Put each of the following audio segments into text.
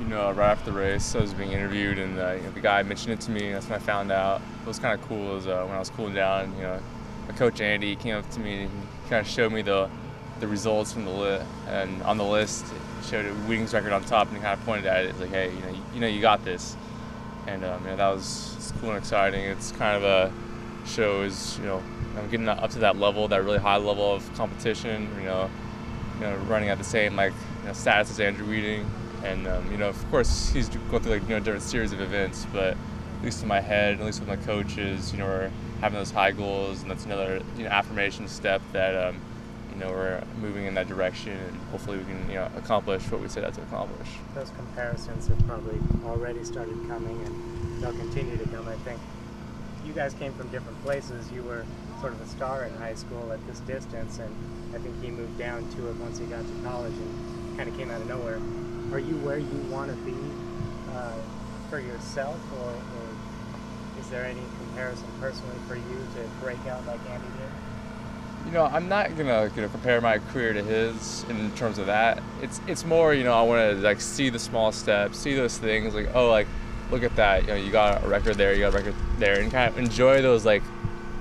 right after the race, I was being interviewed, and the guy mentioned it to me. That's when I found out. What was kind of cool is when I was cooling down, my coach Andy came up to me and he kind of showed me the results from the list, and on the list it showed a Wheating's record on top, and he kind of pointed at it. It's like, hey, you got this, and that was cool and exciting. It's kind of shows I'm getting up to that level, that really high level of competition. Running at the same status as Andrew Wheating. And, of course, he's going through, different series of events, but at least in my head, at least with my coaches, we're having those high goals, and that's another, affirmation step that, we're moving in that direction, and hopefully we can, accomplish what we set out to accomplish. Those comparisons have probably already started coming, and they'll continue to come. I think you guys came from different places. You were sort of a star in high school at this distance, and I think he moved down to it once he got to college and kind of came out of nowhere. Are you where you want to be for yourself, or is there any comparison personally for you to break out like Andy did? I'm not gonna compare my career to his in terms of that. It's more I want to see the small steps, see those things look at that. You got a record there, you got a record there, and kind of enjoy those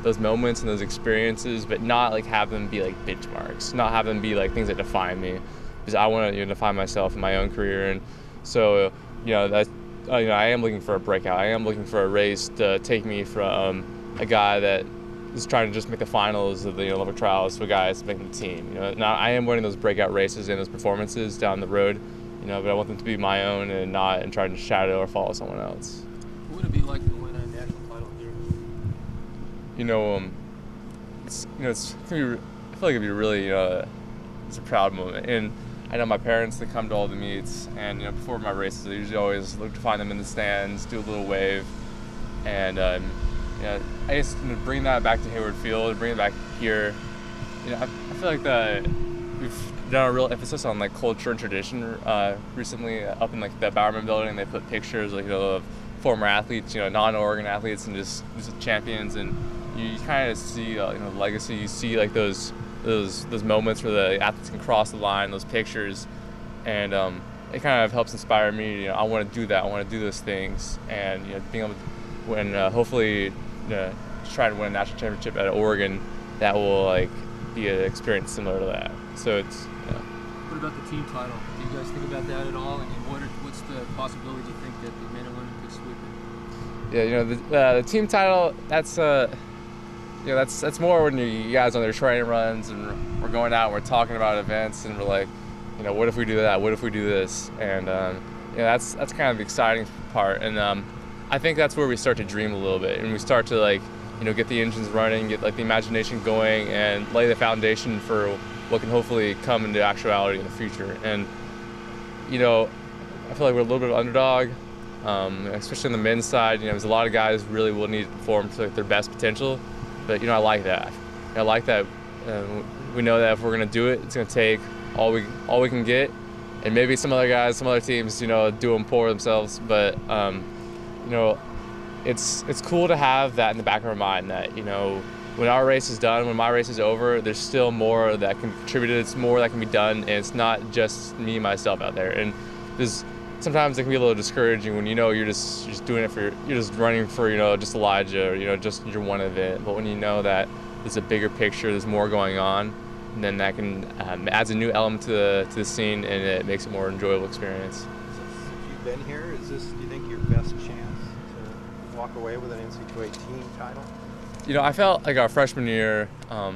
those moments and those experiences, but not have them be benchmarks, not have them be things that define me. Because I want to define myself in my own career, and so that I am looking for a breakout. I am looking for a race to take me from a guy that is trying to just make the finals of the Olympic trials to a guy that's making the team. Now I am winning those breakout races and those performances down the road, but I want them to be my own and not and try to shadow or follow someone else. What would it be like to win a national title here? It's gonna be, I feel like it'd be really it's a proud moment. And I know my parents, they come to all the meets, and before my races, I usually always look to find them in the stands, do a little wave, and I just bring that back to Hayward Field, bring it back here. I feel like we've done a real emphasis on culture and tradition recently. Up in the Bowerman building, they put pictures of former athletes, non-Oregon athletes, and just champions, and you kind of see the legacy. You see those moments where the athletes can cross the line, those pictures, and it kind of helps inspire me. I want to do that. I want to do those things, and being able to win, hopefully, try to win a national championship at Oregon, that will be an experience similar to that. So it's. What about the team title? Do you guys think about that at all? And what's the possibility you think that the men and women could sweep it? Yeah, the team title. That's that's more when you guys on their training runs and we're going out and we're talking about events and we're like, what if we do that? What if we do this? And that's kind of the exciting part. And I think that's where we start to dream a little bit, and we start to get the engines running, get the imagination going, and lay the foundation for what can hopefully come into actuality in the future. And I feel like we're a little bit of underdog, especially on the men's side. There's a lot of guys really will need to perform to their best potential. But I like that. I like that. We know that if we're gonna do it, it's gonna take all we can get, and maybe some other guys, some other teams, do them for themselves. But it's cool to have that in the back of our mind that when our race is done, when my race is over, there's still more that can contribute. It's more that can be done, and it's not just me myself out there. And sometimes it can be a little discouraging when you're just doing it you're just running for just Elijah or just your one event. But when you know that there's a bigger picture, there's more going on, then that can adds a new element to the scene, and it makes it a more enjoyable experience. Since you've been here, is this, do you think, your best chance to walk away with an NCAA team title? I felt like our freshman year, I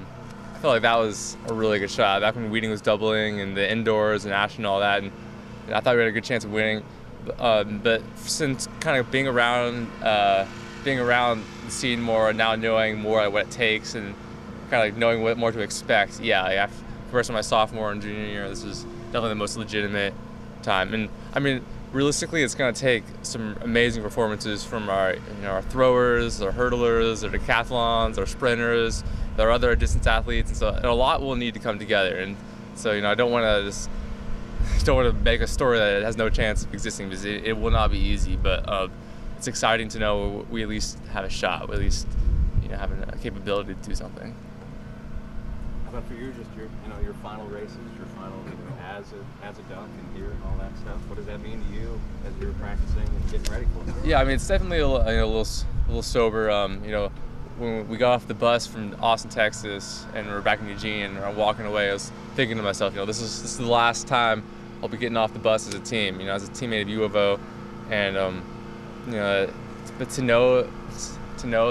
felt like that was a really good shot. Back when Wheating was doubling and the indoors and national and all that, and I thought we had a good chance of winning. But since kind of being around the scene more, now knowing more what it takes and kind of knowing what more to expect, first my sophomore and junior year, this is definitely the most legitimate time. And I mean, realistically, it's going to take some amazing performances from our throwers, our hurdlers, our decathlons, our sprinters, our other distance athletes, and a lot will need to come together. And so I don't want to make a story that it has no chance of existing, because it will not be easy. But it's exciting to know we at least have a shot. We at least having a capability to do something. How about for you, just your final races, your final as a duck and here and all that stuff? What does that mean to you as you're practicing and getting ready for it? Yeah, I mean, it's definitely a little sober. When we got off the bus from Austin, Texas, and we're back in Eugene, and I'm walking away, I was thinking to myself, this is the last time I'll be getting off the bus as a team, as a teammate of U of O, and but to know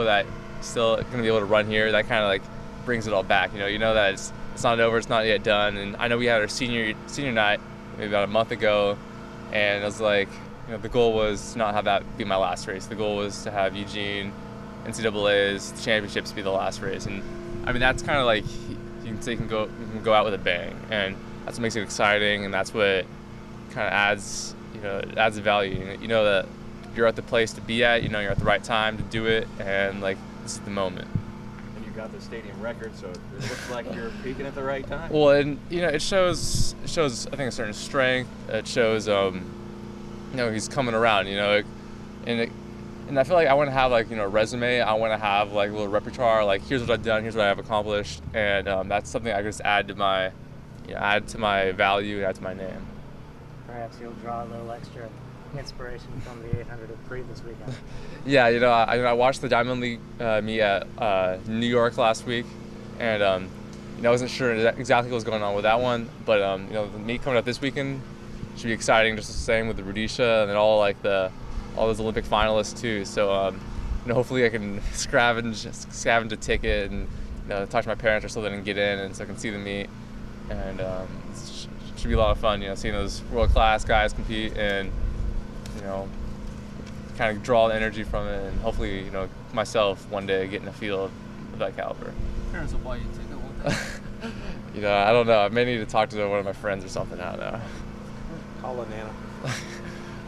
that still going to be able to run here, that kind of like brings it all back. You know that it's not over, it's not yet done. And I know we had our senior night maybe about a month ago, and it was like, the goal was to not have that be my last race. The goal was to have Eugene, NCAA's championships be the last race. And I mean, that's kind of like you can go out with a bang, and that's what makes it exciting, and that's what kind of adds adds value. You know that you're at the place to be at. You're at the right time to do it, and like this is the moment. And you got the stadium record, so it looks like you're peaking at the right time. Well, and it shows I think a certain strength. It shows he's coming around. And I feel like I want to have a resume. I want to have like a little repertoire. Like here's what I've done. Here's what I've accomplished, and that's something I can just add to my value and add to my name. Perhaps you'll draw a little extra inspiration from the 800 at Greer this weekend. Yeah, I watched the Diamond League meet at New York last week, and I wasn't sure exactly what was going on with that one, but the meet coming up this weekend should be exciting, just the same with the Rhodesia and then all those Olympic finalists too. So hopefully I can scavenge a ticket and talk to my parents or so they didn't get in, and so I can see the meet, and it should be a lot of fun. Seeing those world-class guys compete and kind of draw the energy from it, and hopefully myself one day get in a field of that caliber. Parents will buy you a ticket, won't they? I don't know. I may need to talk to one of my friends or something. I don't know. Call a Nana.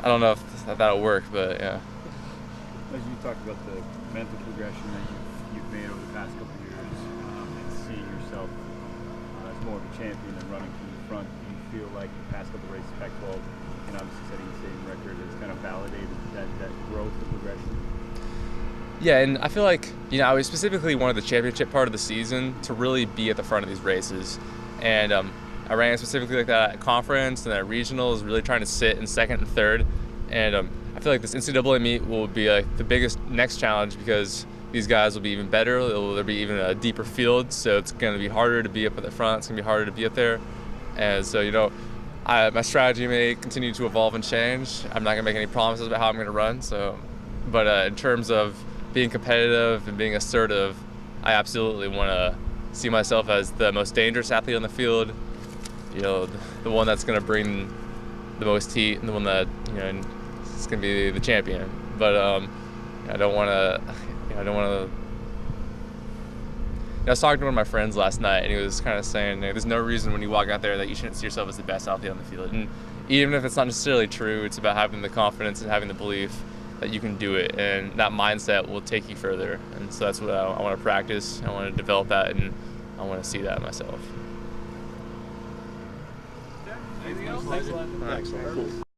I don't know if that'll work, but yeah. As you talked about the mental progression that you've made over the past couple of years, and seeing yourself as more of a champion and running from the front, do you feel like the past couple of races, Pac-12, and obviously setting the stadium record, has kind of validated that growth and progression? Yeah, and I feel like, I was specifically wanted the championship part of the season to really be at the front of these races. And I ran specifically like that at conference and at regionals, really trying to sit in second and third. And I feel like this NCAA meet will be like the biggest next challenge because these guys will be even better. There'll be even a deeper field, so it's going to be harder to be up at the front. It's going to be harder to be up there. And so, my strategy may continue to evolve and change. I'm not going to make any promises about how I'm going to run. But in terms of being competitive and being assertive, I absolutely want to see myself as the most dangerous athlete on the field. The one that's going to bring the most heat, and the one that is going to be the champion. But I don't want to. I was talking to one of my friends last night, and he was kind of saying, there's no reason when you walk out there that you shouldn't see yourself as the best athlete on the field. And even if it's not necessarily true, it's about having the confidence and having the belief that you can do it, and that mindset will take you further. And so that's what I want to practice. I want to develop that, and I want to see that in myself. Anything else? Thanks a lot. Excellent. Cool.